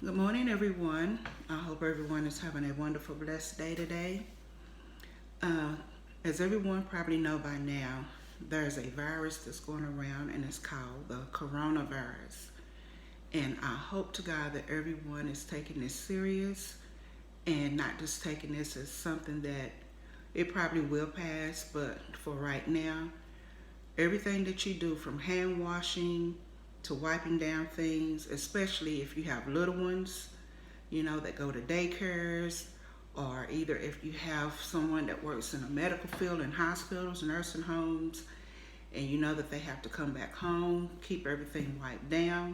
Good morning, everyone. I hope everyone is having a wonderful, blessed day today. Uh, as everyone probably know by now, there's a virus that's going around and it's called the coronavirus. And I hope to God that everyone is taking this serious and not just taking this as something that it probably will pass, but for right now, everything that you do from hand washing to wiping down things, especially if you have little ones, that go to daycares, or either if you have someone that works in a medical field in hospitals, nursing homes, and you know that they have to come back home, keep everything wiped down.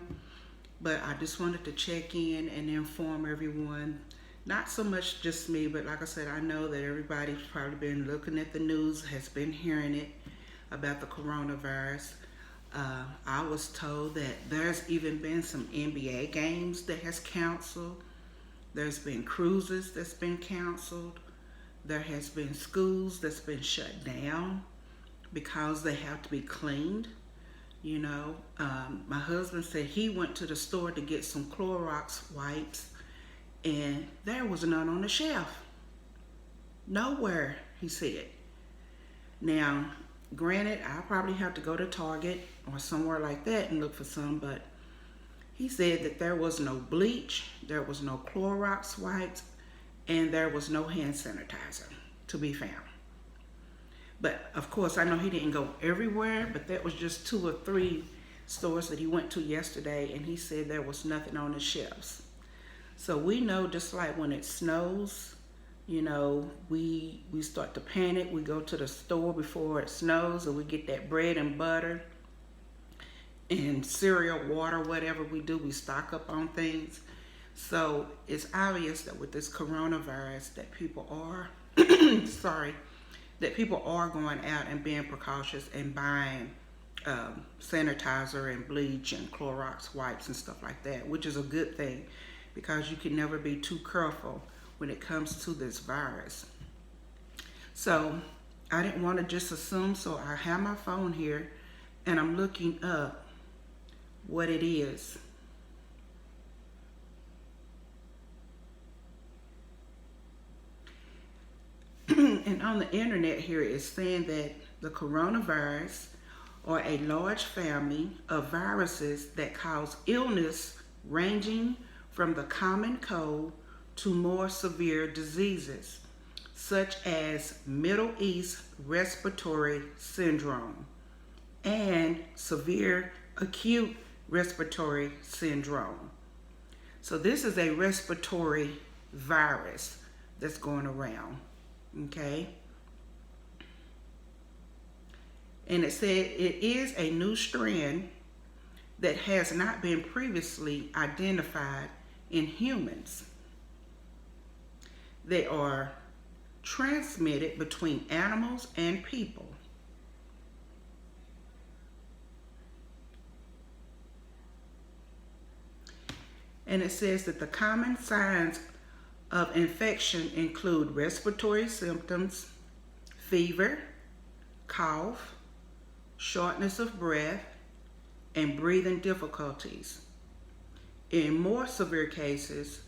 But I just wanted to check in and inform everyone, not so much just me, but like I said, I know that everybody's probably been looking at the news, has been hearing it about the coronavirus. I was told that there's even been some NBA games that has canceled. There's been cruises that's been canceled. There has been schools that's been shut down because they have to be cleaned. My husband said he went to the store to get some Clorox wipes and there was none on the shelf. Nowhere, he said. Now, granted, I'll probably have to go to Target or somewhere like that and look for some, but he said that there was no bleach, there was no Clorox wipes, and there was no hand sanitizer to be found. But of course, I know he didn't go everywhere, but that was just 2 or 3 stores that he went to yesterday, and he said there was nothing on the shelves. So we know, just like when it snows, we start to panic. We go to the store before it snows and we get that bread and butter and cereal, water, whatever we do, we stock up on things. So it's obvious that with this coronavirus that people are, that people are going out and being precautious and buying sanitizer and bleach and Clorox wipes and stuff like that, which is a good thing because you can never be too careful when it comes to this virus. So I didn't want to just assume, so I have my phone here and I'm looking up what it is. And on the internet here it's saying that the coronavirus are a large family of viruses that cause illness ranging from the common cold to more severe diseases, such as Middle East respiratory syndrome and severe acute respiratory syndrome. So this is a respiratory virus that's going around, okay? And it said it is a new strand that has not been previously identified in humans. They are transmitted between animals and people. And it says that the common signs of infection include respiratory symptoms, fever, cough, shortness of breath, and breathing difficulties. In more severe cases,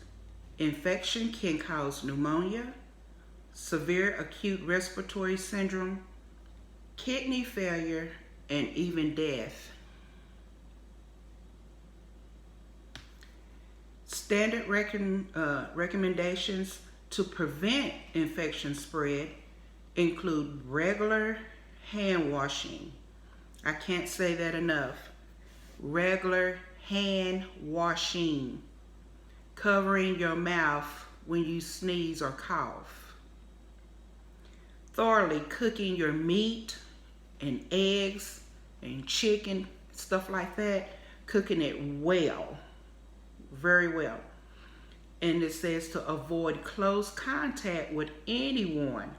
infection can cause pneumonia, severe acute respiratory syndrome, kidney failure, and even death. Standard recommendations to prevent infection spread include regular hand washing. I can't say that enough. Regular hand washing. Covering your mouth when you sneeze or cough. Thoroughly cooking your meat and eggs and chicken, stuff like that. Cooking it well, very well. And it says to avoid close contact with anyone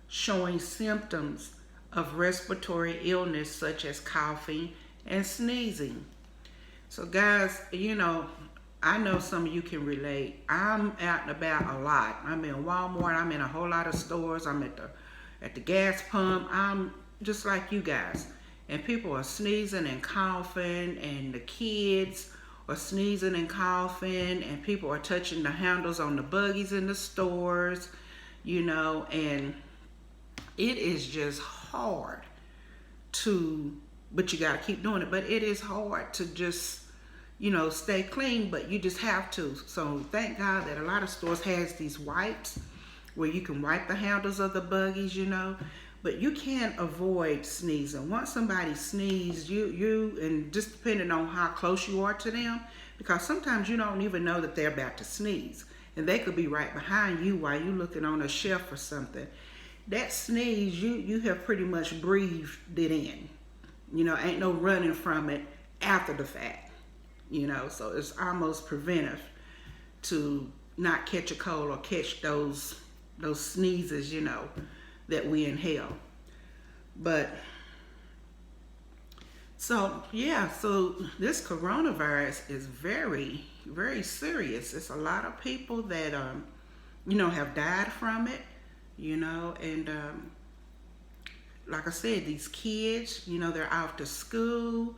showing symptoms of respiratory illness such as coughing and sneezing. So guys, I know some of you can relate. I'm out and about a lot. I'm in Walmart. I'm in a whole lot of stores. I'm at the gas pump. I'm just like you guys. And people are sneezing and coughing, and the kids are sneezing and coughing, and people are touching the handles on the buggies in the stores, and it is just hard but you got to keep doing it. But it is hard to just, stay clean, but you just have to. So thank God that a lot of stores has these wipes where you can wipe the handles of the buggies, but you can't avoid sneezing. Once somebody sneezes, and just depending on how close you are to them, because sometimes you don't even know that they're about to sneeze, and they could be right behind you while you're looking on a shelf or something. That sneeze, you have pretty much breathed it in. Ain't no running from it after the fact. So it's almost preventive to not catch a cold or catch those sneezes, that we inhale. But so this coronavirus is very, very serious. It's a lot of people that have died from it, and like I said, these kids, they're off to school,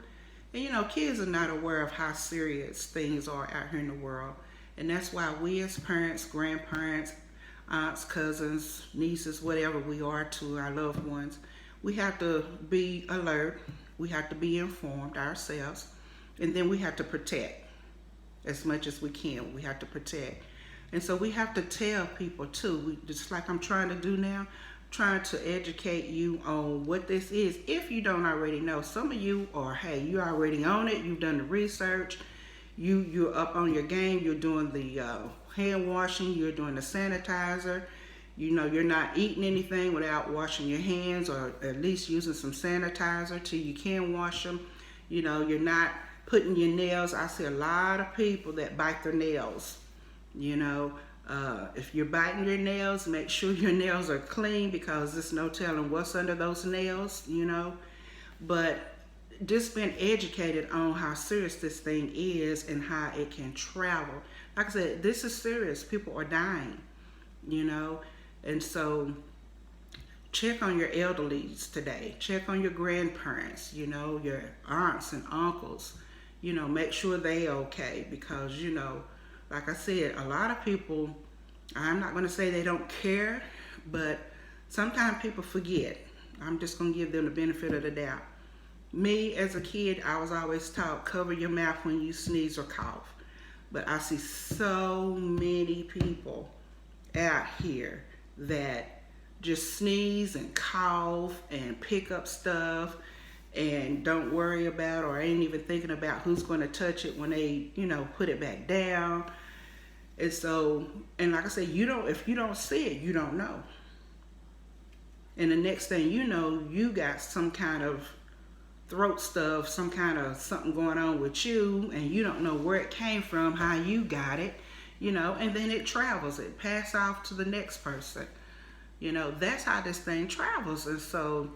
and kids are not aware of how serious things are out here in the world. And that's why we as parents, grandparents, aunts, cousins, nieces, whatever we are to our loved ones, we have to be alert, we have to be informed ourselves, and then we have to protect as much as we can. We have to protect. And so we have to tell people too, just like I'm trying to do now, trying to educate you on what this is if you don't already know. Some of you are, hey, you already on it, you've done the research, you're up on your game, you're doing the hand washing, you're doing the sanitizer, you're not eating anything without washing your hands, or at least using some sanitizer till you can wash them. You're not putting your nails. I see a lot of people that bite their nails. If you're biting your nails, make sure your nails are clean, because there's no telling what's under those nails, But just being educated on how serious this thing is and how it can travel. Like I said, this is serious. People are dying, and so check on your elderlies today. Check on your grandparents, your aunts and uncles, make sure they okay, because, like I said, a lot of people, I'm not going to say they don't care, but sometimes people forget. I'm just going to give them the benefit of the doubt. Me, as a kid, I was always taught, cover your mouth when you sneeze or cough. But I see so many people out here that just sneeze and cough and pick up stuff and don't worry about, or ain't even thinking about who's going to touch it when they, put it back down. And so, and like I said, if you don't see it, you don't know. And the next thing you know, you got some kind of throat stuff, some kind of something going on with you, and you don't know where it came from, how you got it, and then it travels, it passes off to the next person. That's how this thing travels. And so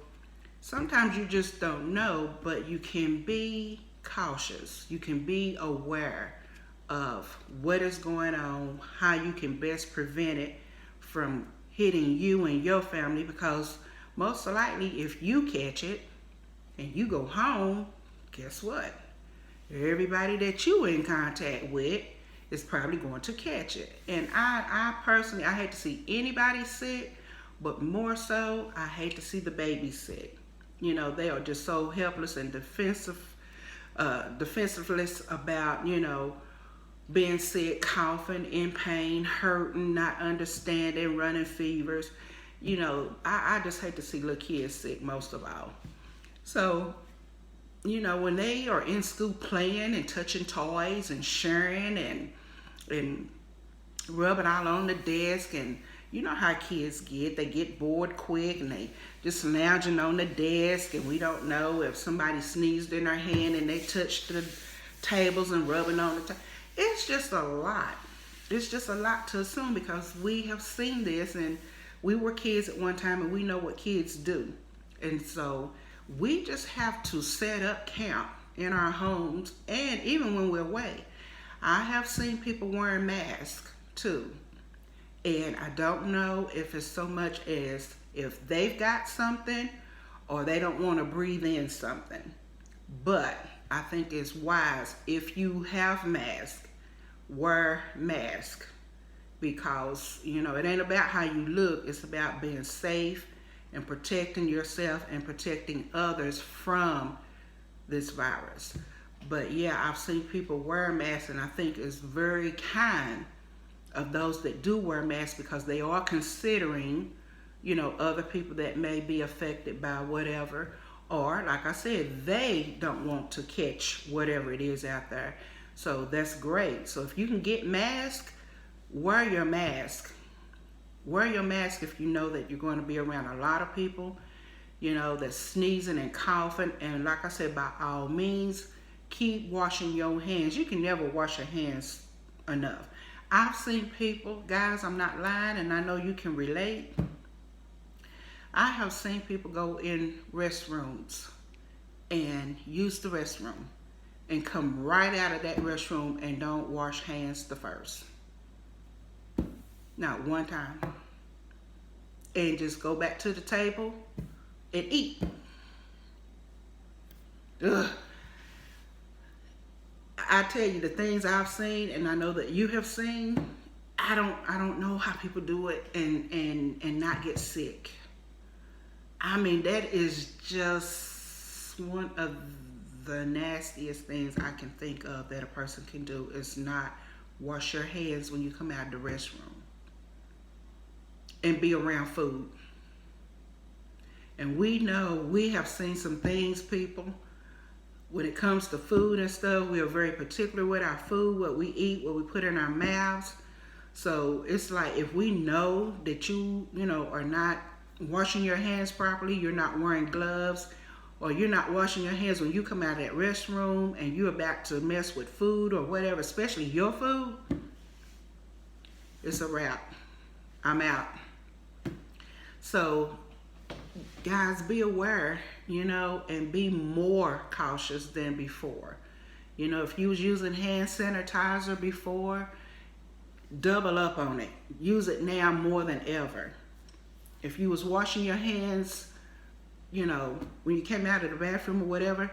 sometimes you just don't know, but you can be cautious. You can be aware of what is going on, how you can best prevent it from hitting you and your family, because most likely if you catch it and you go home, guess what? Everybody that you in contact with is probably going to catch it. And I personally, I hate to see anybody sick, but more so, I hate to see the babies sick. They are just so helpless and defenseless about, being sick, coughing, in pain, hurting, not understanding, running fevers. I just hate to see little kids sick most of all. So, when they are in school playing and touching toys and sharing and rubbing all on the desk, and you know how kids get. They get bored quick and they just lounging on the desk, and we don't know if somebody sneezed in their hand and they touched the tables and rubbing on the table. It's just a lot. It's just a lot to assume, because we have seen this, and we were kids at one time, and we know what kids do. And so we just have to set up camp in our homes, and even when we're away. I have seen people wearing masks too. And I don't know if it's so much as if they've got something or they don't want to breathe in something. But I think it's wise, if you have mask, wear mask, because it ain't about how you look, it's about being safe and protecting yourself and protecting others from this virus. But yeah, I've seen people wear masks, and I think it's very kind of those that do wear masks, because they are considering other people that may be affected by whatever, or like I said, they don't want to catch whatever it is out there. So that's great. So if you can get mask, wear your mask. Wear your mask if you know that you're going to be around a lot of people, that's sneezing and coughing. And like I said, by all means, keep washing your hands. You can never wash your hands enough. I've seen people, guys, I'm not lying, and I know you can relate. I have seen people go in restrooms and use the restroom and come right out of that restroom and don't wash hands the first. Not one time. And just go back to the table and eat. Ugh. I tell you, the things I've seen, and I know that you have seen, I don't know how people do it and not get sick. I mean, that is just one of the nastiest things I can think of that a person can do, is not wash your hands when you come out of the restroom and be around food. And we have seen some things, people. When it comes to food and stuff, we are very particular with our food, what we eat, what we put in our mouths. So it's like, if we know that you are not washing your hands properly, you're not wearing gloves, or you're not washing your hands when you come out of that restroom and you're about to mess with food or whatever, especially your food, it's a wrap. I'm out. So guys, be aware, and be more cautious than before. If you was using hand sanitizer before, double up on it. Use it now more than ever. If you was washing your hands, when you came out of the bathroom or whatever,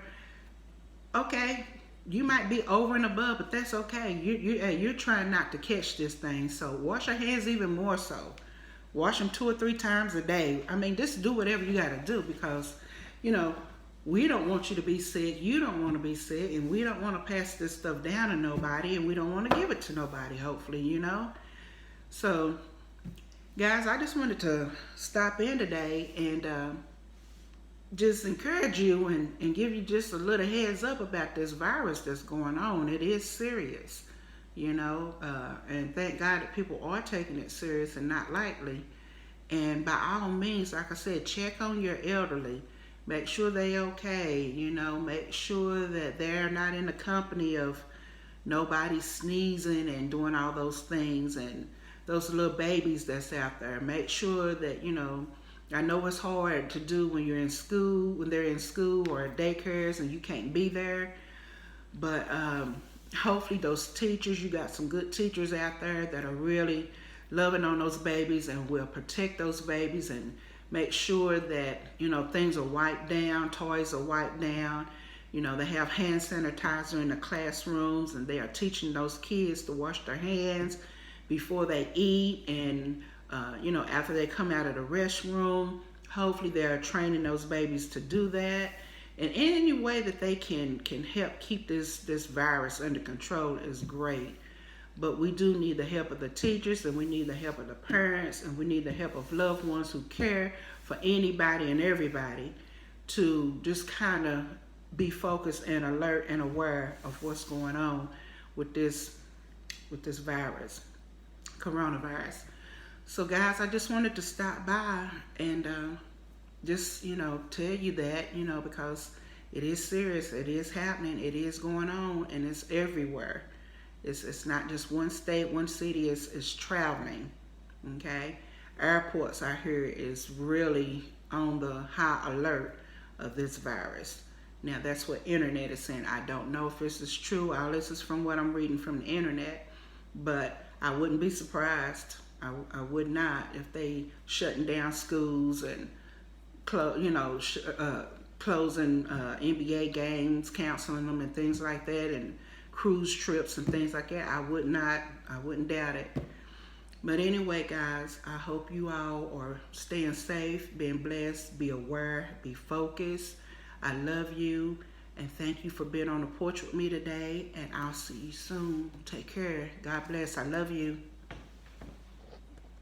okay, you might be over and above, but that's okay. You're trying not to catch this thing, so wash your hands even more so. Wash them 2 or 3 times a day. I mean, just do whatever you got to do, because, we don't want you to be sick. You don't want to be sick, and we don't want to pass this stuff down to nobody, and we don't want to give it to nobody, hopefully, So, guys, I just wanted to stop in today and just encourage you and give you just a little heads up about this virus that's going on. It is serious. And thank God that people are taking it serious and not lightly. And by all means, like I said, check on your elderly. Make sure they're okay. Make sure that they're not in the company of nobody sneezing and doing all those things, and those little babies that's out there. Make sure that, I know it's hard to do when they're in school or at daycares and you can't be there. But hopefully those teachers, you got some good teachers out there that are really loving on those babies and will protect those babies and make sure that, things are wiped down, toys are wiped down. They have hand sanitizer in the classrooms, and they are teaching those kids to wash their hands before they eat, and, after they come out of the restroom. Hopefully they're training those babies to do that. And any way that they can help keep this virus under control is great. But we do need the help of the teachers, and we need the help of the parents, and we need the help of loved ones who care for anybody and everybody, to just kind of be focused and alert and aware of what's going on with this virus, coronavirus. So guys, I just wanted to stop by and just tell you that, because it is serious, it is happening, it is going on, and it's everywhere. It's not just one state, one city, it's traveling. Okay, airports I hear is really on the high alert of this virus. Now that's what internet is saying. I don't know if this is true. All this is from what I'm reading from the internet, but I wouldn't be surprised. I would not, if they shutting down schools and closing NBA games, counseling them and things like that, and cruise trips and things like that. I wouldn't doubt it. But anyway, guys, I hope you all are staying safe, being blessed, be aware, be focused. I love you, and thank you for being on the porch with me today, and I'll see you soon. Take care. God bless. I love you.